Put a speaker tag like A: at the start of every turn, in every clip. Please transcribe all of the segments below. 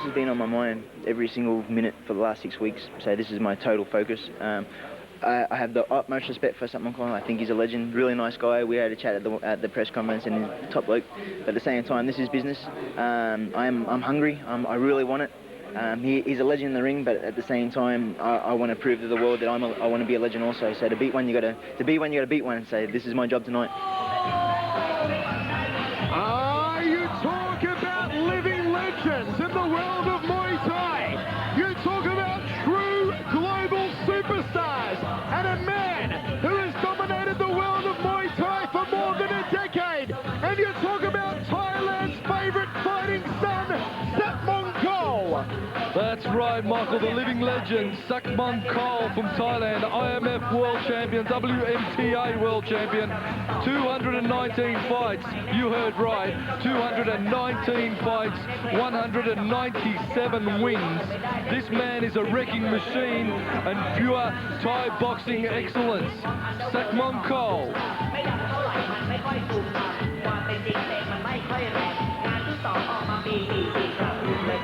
A: has been on my mind every single minute for the last 6 weeks, so this is my total focus. I have the utmost respect for Sakmongkol. I think he's a legend, really nice guy. We had a chat at the press conference and he's a top bloke. But at the same time, this is business. I'm hungry. I really want it. He's a legend in the ring, but at the same time, I want to prove to the world that I want to be a legend also. So to beat one, you got to beat one. So this is my job tonight.
B: You talk about living legends in the world of Muay Thai. You talk about true global superstars and a man who has dominated the world of Muay Thai for more than a decade. And you talk about Thailand's favourite fighting son, Sakmongkol.
C: That's right, Michael, the living legend, Sakmongkol from Thailand, IMF World Champion, WMTA World Champion, 219 fights, you heard right, 219 fights, 197 wins. This man is a wrecking machine and pure Thai boxing excellence. Sakmongkol.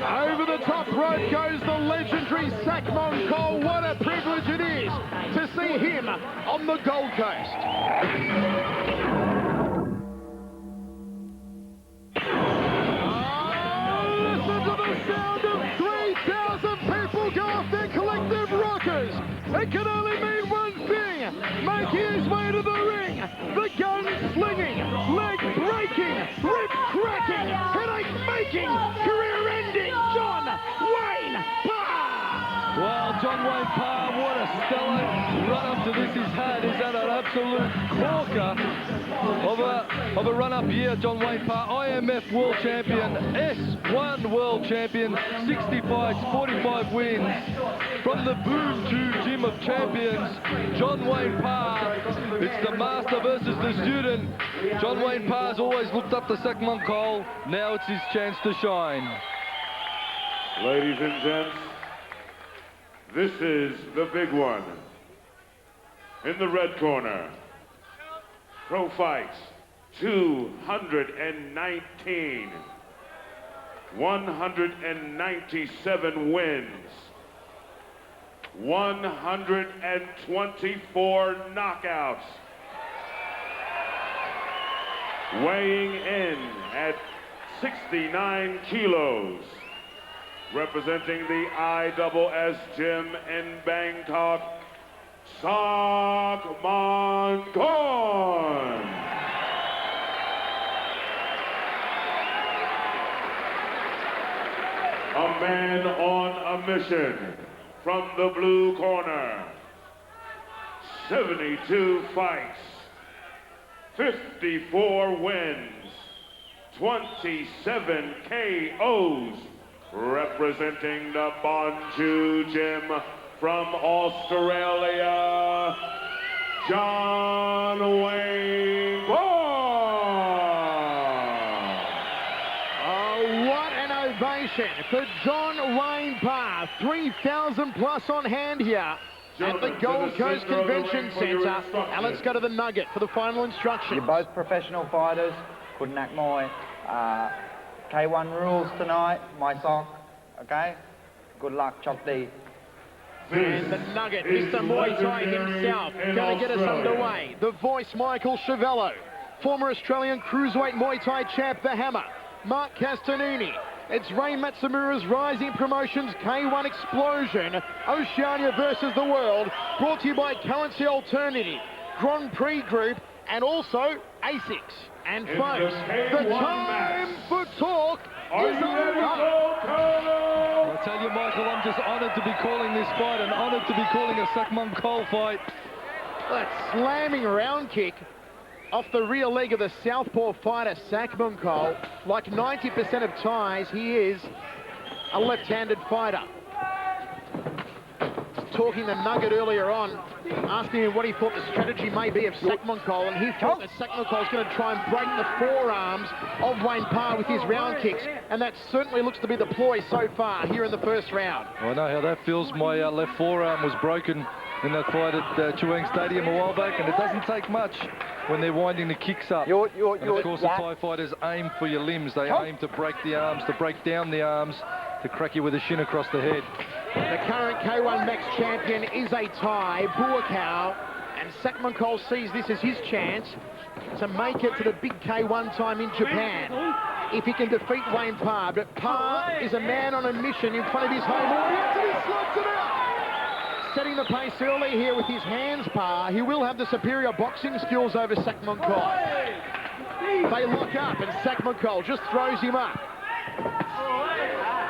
B: Over the top rope goes the legendary Sakmongkol. What a privilege it is to see him on the Gold Coast. Listen to the sound of 3,000 people go off their collective rockers. It can only mean one thing. Making his way to the ring. The gun slinging, leg breaking, rib cracking, headache making, career-ending John Wayne Parr.
C: Well, John Wayne Parr, what a stellar run-up to this he's had. He's had an absolute corker of a run-up year, John Wayne Parr. IMF World Champion, S1 World Champion, 60 fights, 45 wins. From the boom to gym of champions, John Wayne Parr. It's the master versus the student. John Wayne Parr's always looked up to Sakmongkol. Now it's his chance to shine.
D: Ladies and gents, this is the big one. In the red corner, pro fights 219, 197 wins, 124 knockouts. Weighing in at 69 kilos, representing the ISS gym in Bangkok, Sakmongkol. A man on a mission from the blue corner. 72 fights, 54 wins, 27 KOs, representing the Bonju Gym from Australia, John Wayne Parr.
B: Oh, what an ovation for John Wayne Parr. 3,000 plus on hand here at the Gold Coast Convention Centre. And let's go to the Nugget for the final instructions.
E: You're both professional fighters. Kunak Moy. K1 rules tonight. My sock. Okay? Good luck, Chok Dee.
B: And the Nugget, Mr. Muay Thai himself, going to get us underway. The voice, Michael Chiavello. Former Australian Cruiserweight Muay Thai champ, The Hammer, Mark Castanini. It's Ray Matsumura's Rising Promotions K1 Explosion, Oceania versus the World, brought to you by Currency Alternative, Grand Prix Group, and also ASICS. And folks, the time for talk is over.
C: I tell you, Michael, I'm just honoured to be calling this fight and honoured to be calling a Sakmongkol fight.
B: That slamming round kick off the rear leg of the southpaw fighter, Sakmongkol. Like 90% of Thais, he is a left-handed fighter. Talking to Nugget earlier on, asking him what he thought the strategy may be of Sakmongkol, and he thought that Sakmongkol's going to try and break the forearms of Wayne Parr with his round kicks, and that certainly looks to be the ploy so far here in the first round.
C: Well, I know how that feels. My left forearm was broken in that fight at Chuang Stadium a while back, and it doesn't take much when they're winding the kicks up. And of course, the Thai fighters aim for your limbs. They aim to break the arms, to break down the arms, to crack you with a shin across the head.
B: The current K1 Max champion is a Thai, Buakaw, and Sakmongkol sees this as his chance to make it to the big K1 time in Japan if he can defeat Wayne Parr. But Parr is a man on a mission in front of his home audience, and he slots it out. Setting the pace early here with his hands, Parr. He will have the superior boxing skills over Sakmongkol. They lock up, and Sakmongkol just throws him up.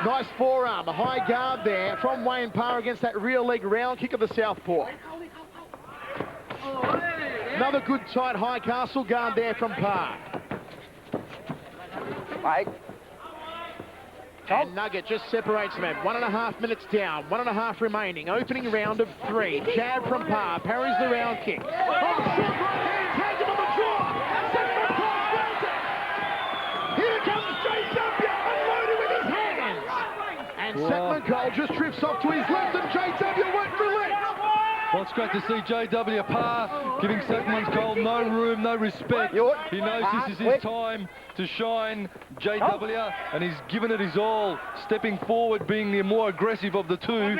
B: Nice forearm, a high guard there from Wayne Parr against that rear leg round kick of the southpaw. Another good tight high castle guard there from Parr. And Nugget just separates them. 1.5 minutes down, 1.5 remaining. Opening round of 3. Jab from Parr, parries the round kick. Oh, short right hand, tags him on the jaw. Sakmongkol throws it. Here comes JW, unloaded with his hands. And Sakmongkol just drifts off to his left, and JW won't relent.
C: Well, it's great to see JW Parr giving Sakmongkol no room, no respect. He knows this is his time to shine, JW, and he's given it his all, stepping forward, being the more aggressive of the two.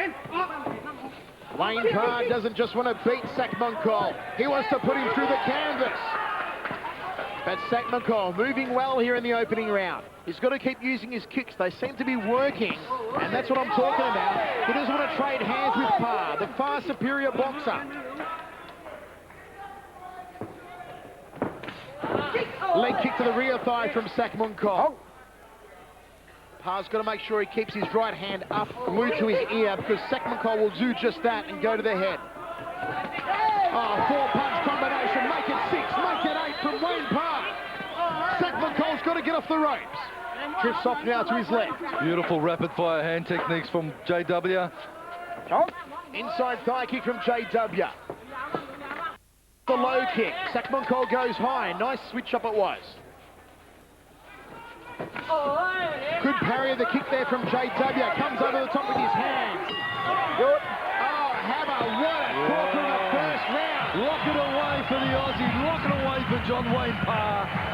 B: Wayne Parr doesn't just want to beat Sakmongkol. He wants to put him through the canvas. But Sakmongkol moving well here in the opening round. He's got to keep using his kicks. They seem to be working, and that's what I'm talking about. He doesn't want to trade hands with Parr, the far superior boxer. Leg kick to the rear thigh from Sakmongkol. Parr's got to make sure he keeps his right hand up, glued to his ear, because Sakmongkol will do just that and go to the head. Oh, 4-punch combination, make it 6, make it 8 from Wayne Parr. Sakmongkol's got to get off the ropes. Drifts off now to his left.
C: Beautiful rapid-fire hand techniques from JW.
B: Inside thigh kick from JW. The low kick. Sakmongkol goes high. Nice switch up it was. Good parry of the kick there from JW. Comes over the top with his hands. Oh, hammer. What a corker in the first round.
C: Lock it away for the Aussie. Lock it away for John Wayne Parr.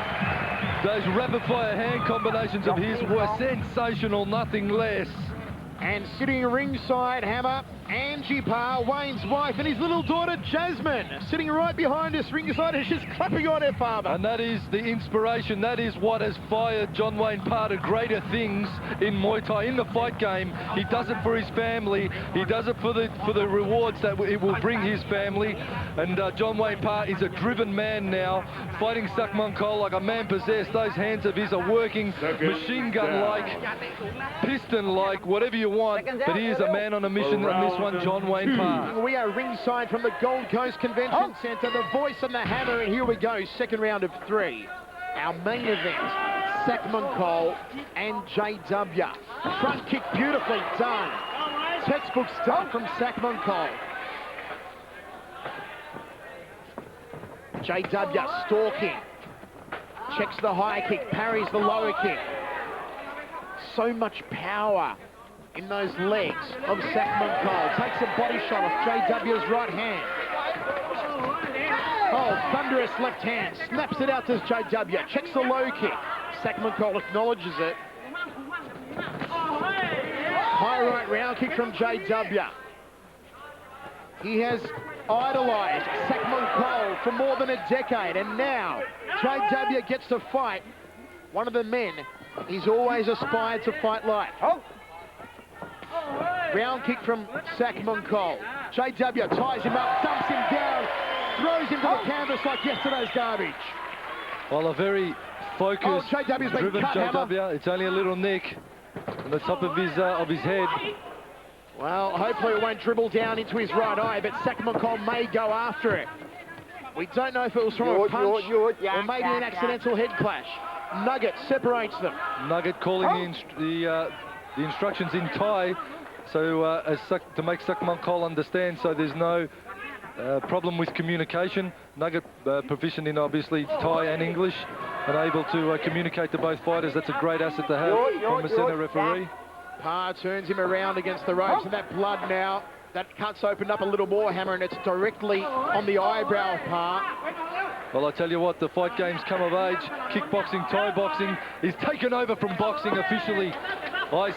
C: Those rapid-fire hand combinations of his were sensational, nothing less.
B: And sitting ringside, Hammer, Angie Parr, Wayne's wife, and his little daughter, Jasmine, sitting right behind us ringside, and she's clapping on her father.
C: And that is the inspiration. That is what has fired John Wayne Parr to greater things in Muay Thai. In the fight game, he does it for his family. He does it for the rewards that it will bring his family. And John Wayne Parr is a driven man now, fighting Sakmongkol like a man possessed. Those hands of his are working machine gun-like, piston-like, whatever you want, but he is a man on a mission, and this one, John Wayne Parr.
B: We are ringside from the Gold Coast Convention Centre, the voice and the hammer, and here we go, second round of 3. Our main event, Sakmongkol and JW. Front kick beautifully done. Textbook stuff from Sakmongkol. JW stalking. Checks the high kick, parries the lower kick. So much power in those legs of Sakmongkol. Takes a body shot off JW's right hand. Oh, thunderous left hand. Snaps it out to JW. Checks the low kick. Sakmongkol acknowledges it. High right round kick from JW. He has idolised Sakmongkol for more than a decade, and now JW gets to fight one of the men he's always aspired to fight like. Round kick from Sakmongkol. JW ties him up, dumps him down, throws him to the canvas like yesterday's garbage.
C: Well, a very focused,
B: JW's been
C: driven
B: cut,
C: JW. It's only a little nick on the top of his head.
B: Well, hopefully it won't dribble down into his right eye, but Sakmongkol may go after it. We don't know if it was from a punch or maybe an accidental head clash. Nugget separates them.
C: Nugget calling the instructions in Thai, so to make Sakmongkol understand, so there's no problem with communication. Nugget proficient in obviously Thai and English, and able to communicate to both fighters. That's a great asset to have from a centre referee.
B: Parr turns him around against the ropes, and that blood now, that cut's opened up a little more, Hammer, and it's directly on the eyebrow of Parr.
C: Well, I tell you what, the fight game's come of age. Kickboxing, Thai boxing is taken over from boxing officially. I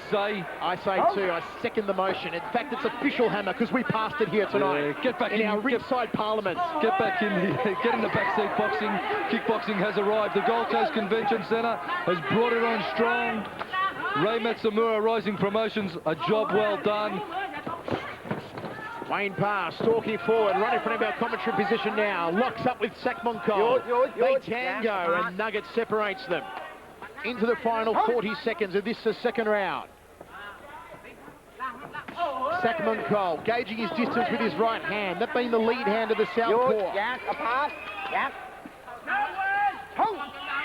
C: say
B: too. I second the motion. In fact, it's official, Hammer, because we passed it here tonight.
C: Yeah, get back
B: in our ringside parliament.
C: Get back in the, get in the backseat boxing. Kickboxing has arrived. The Gold Coast Convention Centre has brought it on strong. Ray Matsumura, Rising Promotions, a job well done.
B: Wayne Parr stalking forward, right in front of our commentary position now. Locks up with Sakmongkol. They tango and Nugget separates them. Into the final 40 seconds of this second round. Sakmongkol gauging his distance with his right hand. That being the lead hand of the southpaw.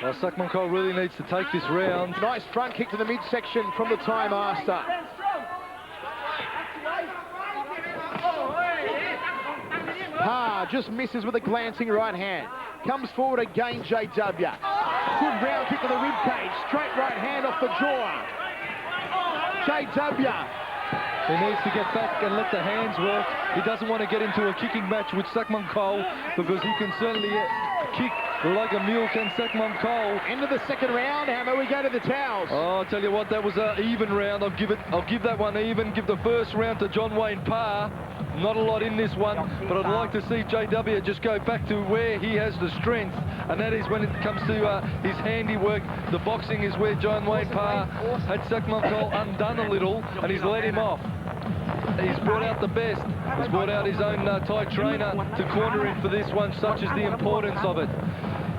C: Well, Sakmongkol really needs to take this round.
B: Nice front kick to the midsection from the Thai master. Parr just misses with a glancing right hand. Comes forward again, JW. Good round kick to the ribcage. Straight right hand off the jaw. JW.
C: He needs to get back and let the hands work. He doesn't want to get into a kicking match with Sakmongkol because he can certainly kick like a mule, can Sakmongkol.
B: End of the second round, Hammer. We go to the towels.
C: Oh, I'll tell you what, that was an even round. I'll give that one even. Give the first round to John Wayne Parr. Not a lot in this one, but I'd like to see JW just go back to where he has the strength, and that is when it comes to his handiwork. The boxing is where John Wayne Parr had Sakmongkol undone a little, and he's let him off. He's brought out the best. He's brought out his own Thai trainer to corner him for this one, such is the importance of it.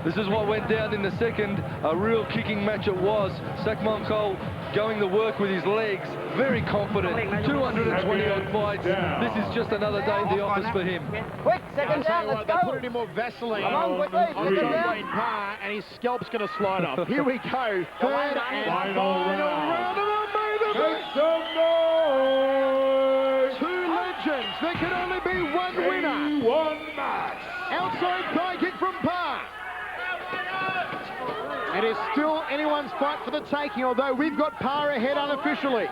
C: This is what went down in the second. A real kicking match it was. Sakmongkol going to work with his legs. Very confident. 220 odd fights. This is just another day in the office for him.
F: Quick, second round, let's
B: They
F: go.
B: put any more Vaseline
F: Come on, quickly,
B: on
F: second
B: John
F: round.
B: Wayne Parr, and his scalp's going to slide off. Here we go. Third and
D: Final
B: round of the main event.
D: Make some noise!
B: Two legends. There can only be one winner.
D: One match.
B: Outside thigh kick from Parr. It is still anyone's fight for the taking, although we've got Parr ahead unofficially.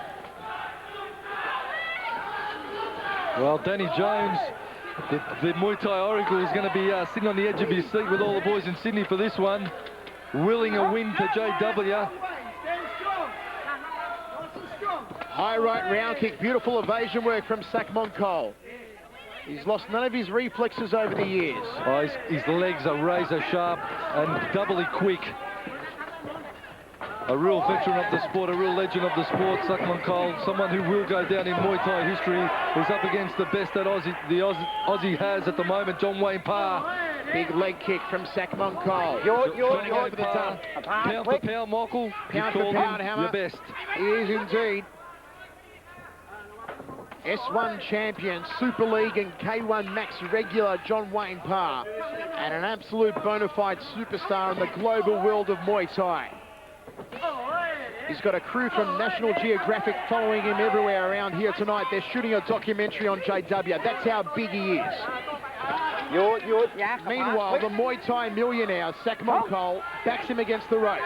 C: Well, Danny Jones, the Muay Thai Oracle, is going to be sitting on the edge of his seat with all the boys in Sydney for this one. Willing a win to JW.
B: High right round kick, beautiful evasion work from Sakmongkol. He's lost none of his reflexes over the years.
C: Oh, his legs are razor sharp and doubly quick. A real veteran of the sport, a real legend of the sport, Sakmongkol, someone who will go down in Muay Thai history. He's up against the best that Aussie has at the moment, John Wayne Parr.
B: Big leg kick from Sakmongkol.
C: Trying to go for the top. Pound for pound, Michael.
B: Pound for pound, Hammer.
C: Your best.
B: He is indeed. S1 champion, Super League and K1 Max regular John Wayne Parr, and an absolute bona fide superstar in the global world of Muay Thai. He's got a crew from National Geographic following him everywhere around here tonight. They're shooting a documentary on JW. That's how big he is. Meanwhile, the Muay Thai millionaire, Sakmongkol, backs him against the ropes.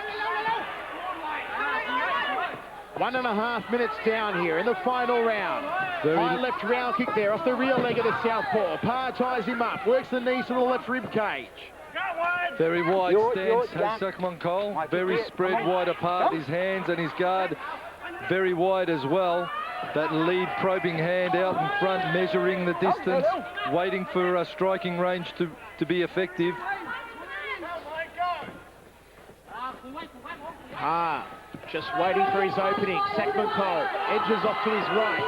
B: 1.5 minutes down here in the final round. High left round kick there off the rear leg of the southpaw. Parr ties him up, works the knees to the left rib cage.
C: Very wide stance has Sakmongkol. Very spread wide apart. His hands and his guard very wide as well. That lead probing hand out in front, measuring the distance, waiting for a striking range to be effective.
B: Parr just waiting for his opening. Sakmongkol edges off to his right.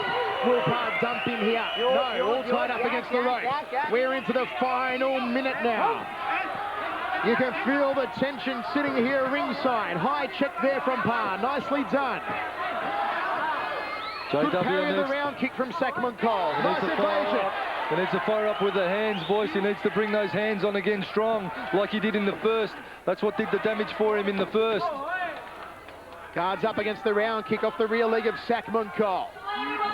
B: Will Parr dump him here? No, all tied up against the rope. We're into the final minute now. You can feel the tension sitting here ringside. High check there from Parr. Nicely done. Good parry of the round kick from Sakmongkol. Nice evasion.
C: He needs to fire up with the hands, boys. He needs to bring those hands on again strong, like he did in the first. That's what did the damage for him in the first.
B: Guards up against the round kick off the rear leg of Sakmongkol.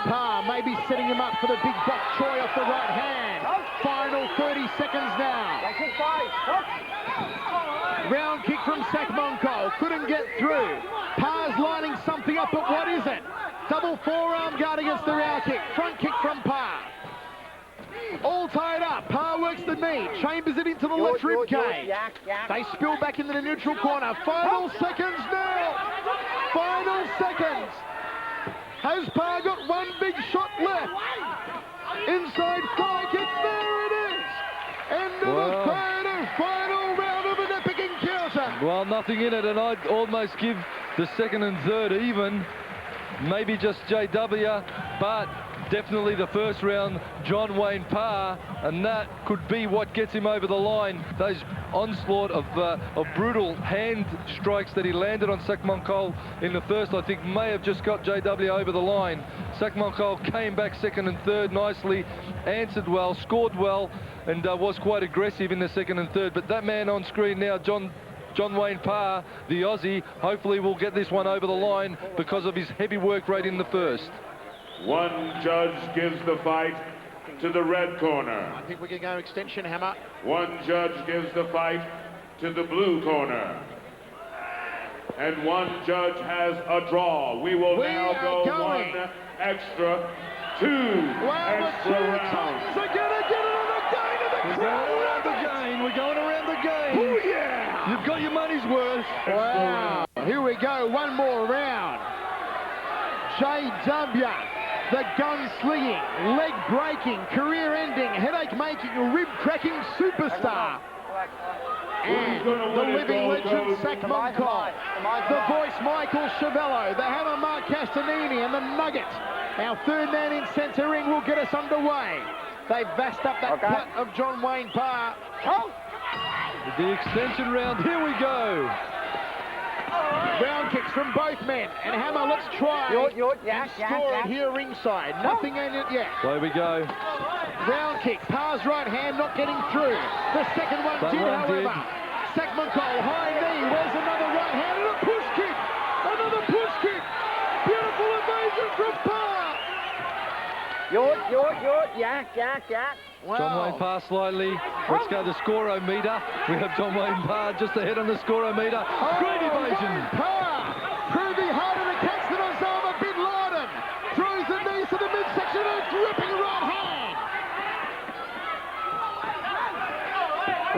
B: Parr maybe setting him up for the big bok choy off the right hand. Final 30 seconds now. Round kick from Sakmongkol. Couldn't get through. Parr's lining something up, but what is it? Double forearm guard against the round kick. Front kick from Parr. All tied up. Parr works the knee. Chambers it into the left rib cage. They spill back into the neutral corner. Final seconds now. Final seconds. Has Parr got one big shot left? Inside fly kick, there it is! End of the third and final round of an epic encounter.
C: Well, nothing in it, and I'd almost give the second and third even. Maybe just JW, but definitely the first round, John Wayne Parr, and that could be what gets him over the line. Those onslaught of brutal hand strikes that he landed on Sakmongkol in the first, I think, may have just got JW over the line. Sakmongkol came back second and third nicely, answered well, scored well, and was quite aggressive in the second and third. But that man on screen now, John Wayne Parr, the Aussie, hopefully will get this one over the line because of his heavy work rate in the first.
D: One judge gives the fight to the red corner.
B: I think we can go extension, Hammer.
D: One judge gives the fight to the blue corner. And one judge has a draw. We will now go
B: going.
D: one extra, two extra rounds.
B: Are gonna get another gain of the crowd.
C: We're going around the game.
B: Oh, yeah.
C: You've got your money's worth.
B: Wow. Here we go. One more round. JW, the gun-slinging, leg-breaking, career-ending, headache-making, rib-cracking superstar. And the living legend, Sakmongkol. The voice, Michael Chiavello. The hammer, Mark Castanini. And the nugget, our third man in centre ring, will get us underway. They've vassed up that putt of John Wayne Parr.
C: The extension round, here we go.
B: Round kicks from both men. And Hammer, let's try and score it here ringside. Nothing in it yet.
C: There we go.
B: Round kick. Parr's right hand not getting through. The second one did, however. Sakmongkol, high knee. Where's another right hand and a push kick? Another push kick. Beautiful evasion from Parr. Wow.
C: John Wayne Parr slightly. Let's go to the score-o-meter. We have John Wayne Parr just ahead on the score-o-meter. Great evasion.
B: Parr proving harder to catch than Osama bin Laden. Throws the knees to the midsection and a gripping right hand.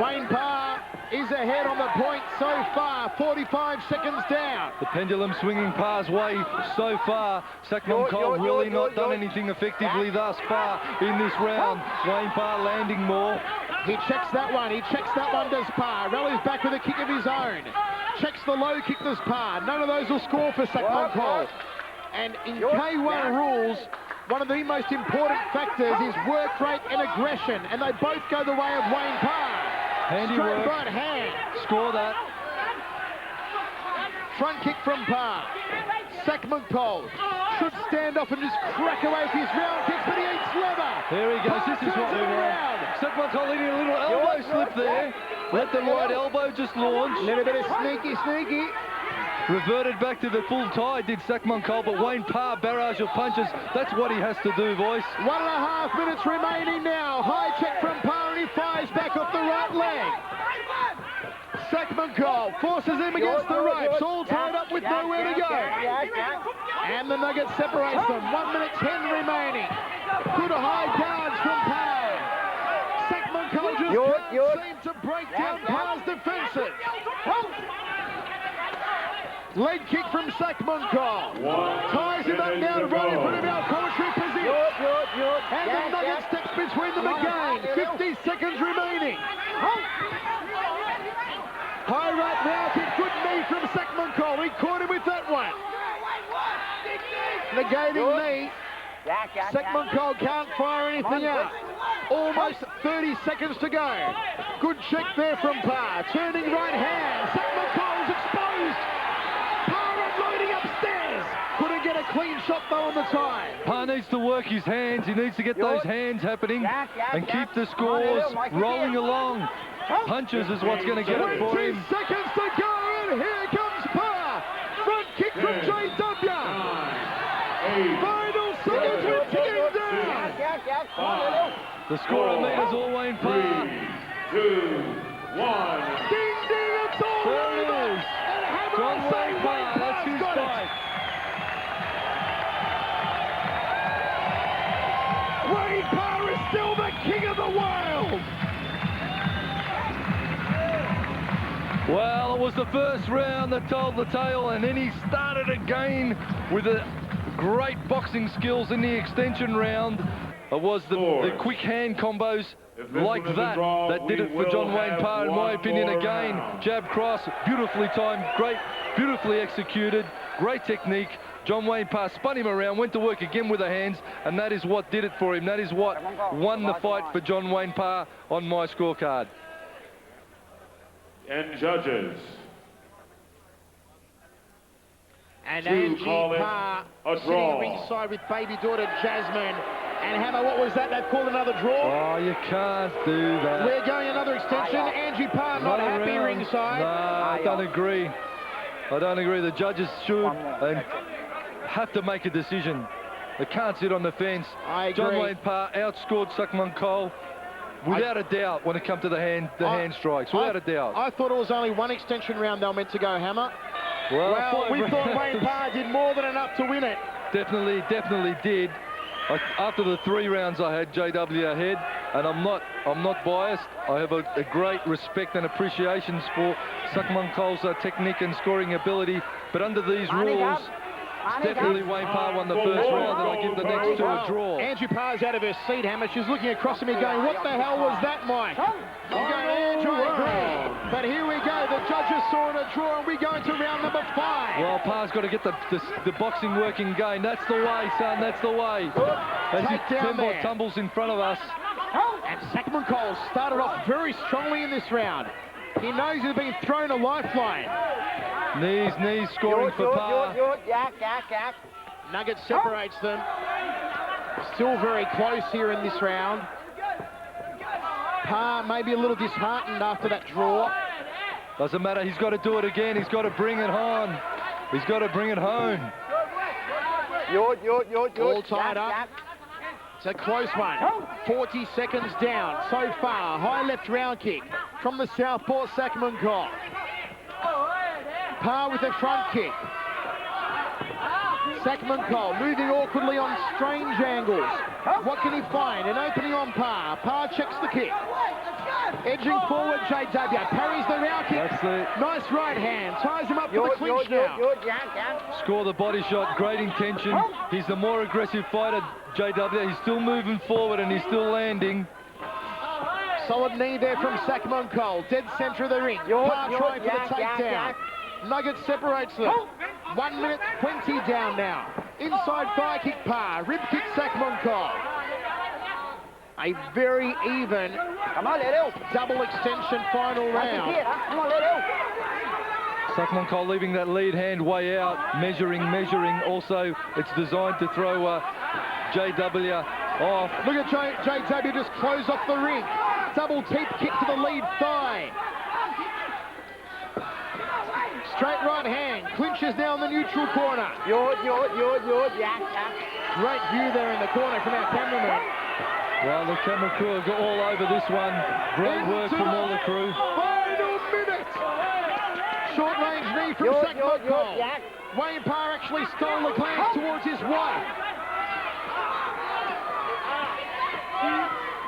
B: Wayne Parr is ahead on the point so far, 45 seconds down.
C: The pendulum swinging Parr's way so far. Sakmongkol really not done anything effectively thus far in this round. Wayne Parr landing more.
B: He checks that one, does Parr. Rallies back with a kick of his own. Checks the low kick, does Parr. None of those will score for Sakmongkol. And in K1 rules, one of the most important factors is work rate and aggression, and they both go the way of Wayne Parr.
C: Handy
B: Straight
C: work.
B: right hand.
C: Score that.
B: Front kick from Parr. Sakmongkol should stand off and just crack away with his round kicks, but he eats leather.
C: There he goes. This is what we want. Sakmongkol leading a little elbow slip there. Let the right elbow just launch.
B: A little bit of sneaky.
C: Reverted back to the full tie, did Sakmongkol, but Wayne Parr, barrage of punches. That's what he has to do, boys.
B: 1.5 minutes remaining now. High check from Parr, and he fires back off the right leg. Sakmongkol forces him against the ropes, all tied up with nowhere to go. And the nugget separates them. 1 minute 10 remaining. Good high guards from Parr. Sakmongkol just can't seem to break down Parr's defences. Leg kick from Sakmongkol. Ties him up now to right in front of our commentary position. And the nugget steps between them again. 50 seconds remaining. High right round kick. Good knee from Sakmongkol. He caught him with that one. Negating knee. Sakmongkol can't fire anything out. Almost 30 seconds to go. Good check there from Parr. Turning right hand. Sakmongkol's exposed. Upstairs. Couldn't get a clean shot though on the tie.
C: Parr needs to work his hands. He needs to get those hands happening and keep the scores rolling along. Punches is what's going to get it for
B: 20
C: him.
B: seconds to go, and here comes Parr. Front kick from JW. Final seconds we're ticking down.
C: The score-o-meter's all Wayne Parr.
D: 3, 2, 1.
B: Ding ding, it's all
C: There it
B: over.
C: is.
B: And Hammer
C: John
B: will say
C: Wayne Parr, that's his
B: got it.
C: fight.
B: Wayne Parr is still the king of the world.
C: Well, it was the first round that told the tale, and then he started again with a great boxing skills in the extension round. It was the quick hand combos like that that did it for John Wayne Parr, in my opinion. Again, jab cross, beautifully timed, great, beautifully executed, great technique. John Wayne Parr spun him around, went to work again with the hands, and that is what did it for him. That is what won the fight for John Wayne Parr on my scorecard.
D: And judges.
B: And
D: To
B: Angie
D: call it
B: Parr
D: a
B: sitting
D: draw.
B: ringside with baby daughter Jasmine. And Hammer, what was that? They've called another draw.
C: Oh, you can't do that.
B: We're going another extension. Angie Parr not
C: Another
B: happy
C: round.
B: ringside.
C: No, I don't agree. I don't agree. The judges should and have to make a decision. They can't sit on the fence.
B: I agree.
C: John Wayne Parr outscored Sakmongkol without a doubt when it comes to the hand strikes. Without a doubt.
B: I thought it was only one extension round they were meant to go, Hammer.
C: Well,
B: We thought Wayne Parr did more than enough to win it.
C: Definitely did. After the 3 rounds, I had JW ahead, and I'm not biased. I have a great respect and appreciation for Sakmongkol's technique and scoring ability. But under these rules, definitely Wayne Parr won the first round, and I give the next 2 a draw.
B: Angie Parr's out of her seat, Hammer. She's looking across at me going, what the hell was that, Mike? I'm going, Andrew, I agree. But here we go. The judges saw it a draw, and we go into round number 5.
C: Well, Parr's got to get the boxing working again. That's the way, son. That's the way. As he tumbles in front of us.
B: And Sakmongkol started off very strongly in this round. He knows he's been thrown a lifeline.
C: Knees scoring for Parr.
B: Nugget separates them. Still very close here in this round. Parr maybe a little disheartened after that draw.
C: Doesn't matter. He's got to do it again. He's got to bring it home. He's got to bring it home.
B: All tied up. It's a close one. 40 seconds down so far. High left round kick from the southpaw Sakmongkol. Parr with a front kick. Sakmongkol moving awkwardly on strange angles. What can he find? An opening on Parr. Parr checks the kick. Edging forward, JW. Parries the round kick.
C: That's it.
B: Nice right hand. Ties him up for the clinch now.
C: Score the body shot. Great intention. He's the more aggressive fighter, JW. He's still moving forward and he's still landing.
B: Solid knee there from Sakmongkol. Dead centre of the ring. Parr trying for the takedown. Nugget separates them. 1 minute 20 down now. Inside thigh kick Parr. Rib kick Sakmongkol. A very even double extension final round.
C: Sakmongkol leaving that lead hand way out, measuring. Also, it's designed to throw JW off.
B: Look at JW just close off the ring. Double teep kick to the lead thigh. Straight right hand. Clinches now in the neutral corner. Great view there in the corner from our cameraman.
C: Well, the camera crew are all over this one. Great work from all the crew.
B: Final minute. Short range knee from Sakmongkol. Wayne Parr actually stole the glance towards his wife.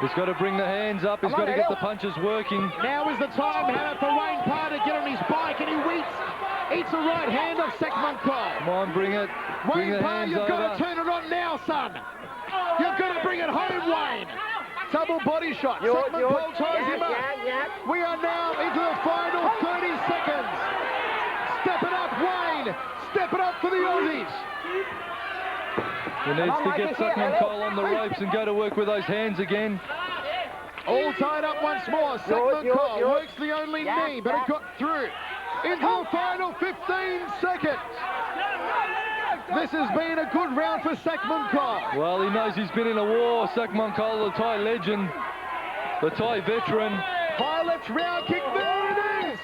C: He's got to bring the hands up. He's got to get the punches working.
B: Now is the time, Hannah, for Wayne Parr to get on his bike, and he eats a right hand of Sakmongkol.
C: Come on, bring it. Bring
B: Wayne
C: the
B: Parr,
C: hands
B: you've
C: over.
B: got to turn it on now, son. You've got to bring it home, Wayne. Double body shot. Sakmongkol ties him up. We are now into the final 30 seconds. Step it up, Wayne. Step it up for the Aussies.
C: He needs to get Sakmongkol on the ropes and go to work with those hands again.
B: All tied up once more. Sakmongkol works the only knee, but it got through. Into the final 15 seconds. This has been a good round for Sakmongkol.
C: Well, he knows he's been in a war. Sakmongkol, the Thai legend, the Thai veteran.
B: High left round kick. There it is.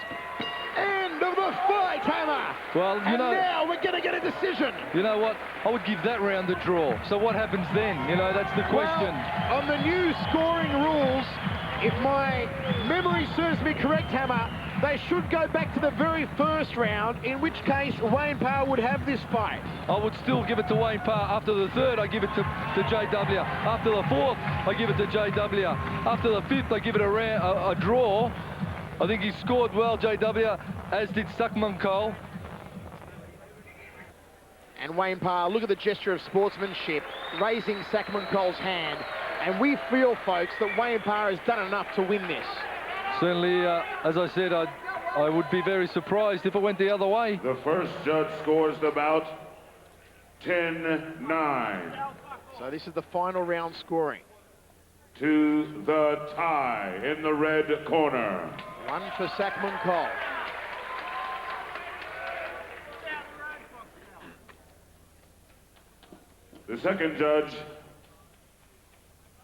B: End of the fight, Hammer.
C: Well, you know,
B: now we're going to get a decision.
C: You know what? I would give that round a draw. So what happens then? You know, that's the question.
B: Well, on the new scoring rules, if my memory serves me correct, Hammer, they should go back to the very first round, in which case Wayne Parr would have this fight.
C: I would still give it to Wayne Parr. After the third, I give it to JW. After the fourth, I give it to JW. After the fifth, I give it a draw. I think he scored well, JW, as did Sakmongkol.
B: And Wayne Parr, look at the gesture of sportsmanship, raising Sakmongkol's hand. And we feel, folks, that Wayne Parr has done enough to win this.
C: Certainly, as I said, I would be very surprised if it went the other way.
D: The first judge scores the bout 10-9.
B: So this is the final round scoring.
D: To the tie in the red corner.
B: One for Sakmongkol.
D: The second judge,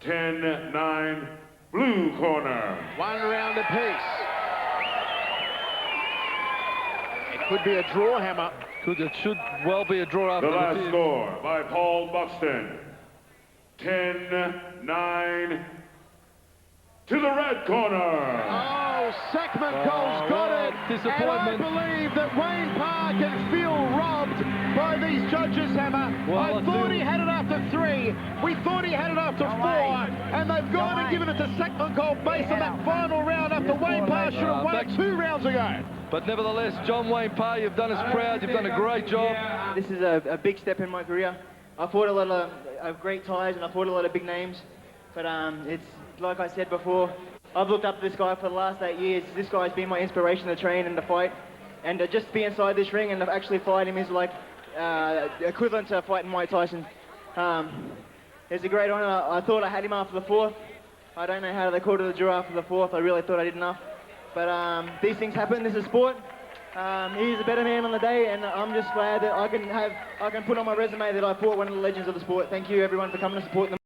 D: 10-9, blue corner.
B: One round apiece. It could be a draw, Hammer.
C: It should well be a draw after
D: The last
C: fifth.
D: score by Paul Buxton, 10-9 to the red corner.
B: Oh, Sakmongkol's got it.
C: Disappointment.
B: And I believe that Wayne Parr can feel robbed by these judges, Hammer.
C: Well,
B: I thought he had it after 3. We thought he had it after 4. And they've gone and given it to Sakmongkol based on that final round after Wayne Parr should have won it 2 rounds ago.
C: But nevertheless, John Wayne Parr, you've done us proud. You've done a great job.
A: This is a big step in my career. I fought a lot of great ties and I fought a lot of big names. But it's like I said before, I've looked up to this guy for the last 8 years. This guy's been my inspiration to train and to fight. And to just be inside this ring and to actually fight him is like equivalent to fighting Mike Tyson. It's a great honor. I thought I had him after the 4th. I don't know how they called it a draw after the 4th. I really thought I did enough. But these things happen. This is sport. He's a better man on the day, and I'm just glad that I can put on my resume that I fought one of the legends of the sport. Thank you, everyone, for coming to support them.